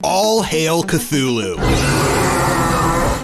All hail Cthulhu!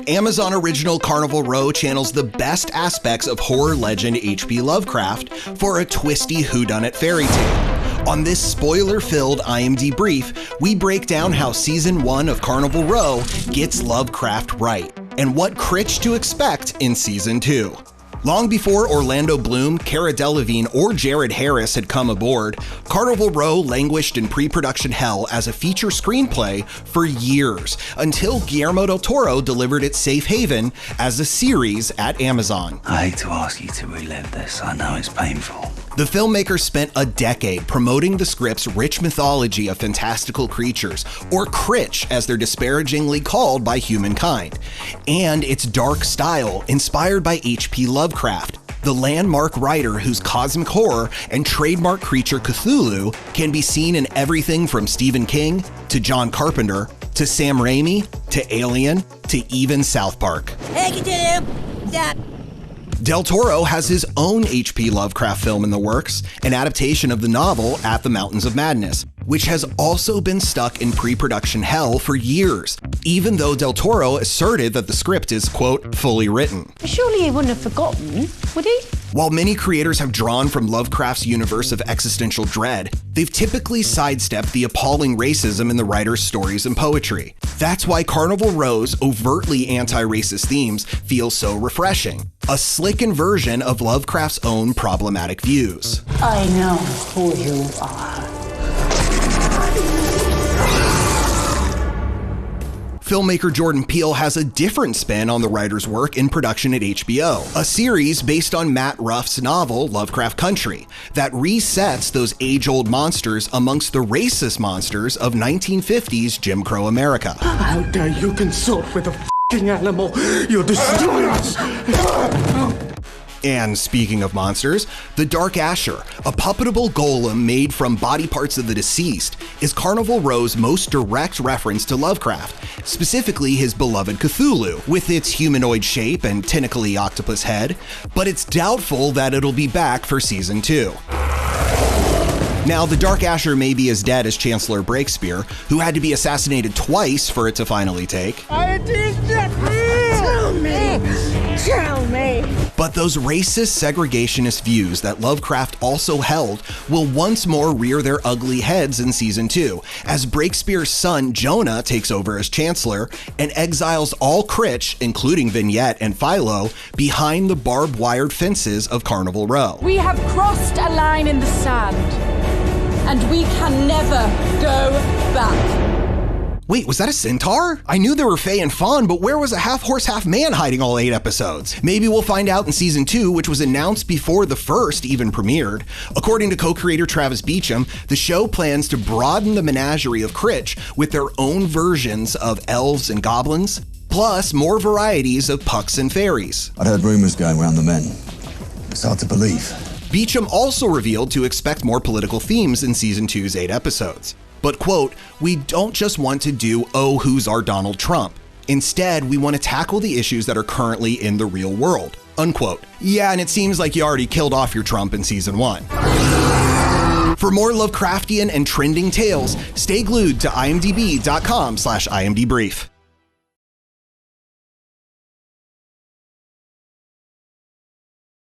Amazon original Carnival Row channels the best aspects of horror legend H.P. Lovecraft for a twisty whodunit fairy tale. On this spoiler-filled IMD brief, we break down how Season 1 of Carnival Row gets Lovecraft right, and what Critch to expect in Season 2. Long before Orlando Bloom, Cara Delevingne, or Jared Harris had come aboard, Carnival Row languished in pre-production hell as a feature screenplay for years, until Guillermo del Toro delivered its safe haven as a series at Amazon. I hate to ask you to relive this, I know it's painful. The filmmaker spent a decade promoting the script's rich mythology of fantastical creatures, or Critch as they're disparagingly called by humankind, and its dark style inspired by H.P. Lovecraft, the landmark writer whose cosmic horror and trademark creature Cthulhu can be seen in everything from Stephen King to John Carpenter to Sam Raimi to Alien to even South Park. Hey, Cthulhu! Stop! Del Toro has his own H.P. Lovecraft film in the works, an adaptation of the novel At the Mountains of Madness, which has also been stuck in pre-production hell for years, even though Del Toro asserted that the script is, quote, fully written. Surely he wouldn't have forgotten, would he? While many creators have drawn from Lovecraft's universe of existential dread, they've typically sidestepped the appalling racism in the writer's stories and poetry. That's why Carnival Row's overtly anti-racist themes feel so refreshing, a slickened version of Lovecraft's own problematic views. I know who you are. Filmmaker Jordan Peele has a different spin on the writer's work in production at HBO, a series based on Matt Ruff's novel Lovecraft Country that resets those age-old monsters amongst the racist monsters of 1950s Jim Crow America. How dare you consort with a f***ing animal? You'll destroy us! And speaking of monsters, the Dark Asher, a puppetable golem made from body parts of the deceased, is Carnival Row's most direct reference to Lovecraft, specifically his beloved Cthulhu, with its humanoid shape and tentacly octopus head, but it's doubtful that it'll be back for Season 2. Now, the Dark Asher may be as dead as Chancellor Breakspear, who had to be assassinated twice for it to finally take. Tell me! But those racist segregationist views that Lovecraft also held will once more rear their ugly heads in Season 2, as Breakspear's son Jonah takes over as Chancellor and exiles all Critch, including Vignette and Philo, behind the barbed-wired fences of Carnival Row. We have crossed a line in the sand, and we can never go back. Wait, was that a centaur? I knew there were Fae and Fawn, but where was a half-horse, half-man hiding all 8 episodes? Maybe we'll find out in Season 2, which was announced before the first even premiered. According to co-creator Travis Beacham, the show plans to broaden the menagerie of Critch with their own versions of elves and goblins, plus more varieties of pucks and fairies. I'd heard rumors going around the men. It's hard to believe. Beacham also revealed to expect more political themes in Season 2's 8 episodes. But, quote, we don't just want to do, oh, who's our Donald Trump? Instead, we want to tackle the issues that are currently in the real world, unquote. Yeah, and it seems like you already killed off your Trump in Season 1. For more Lovecraftian and trending tales, stay glued to imdb.com/imdbrief.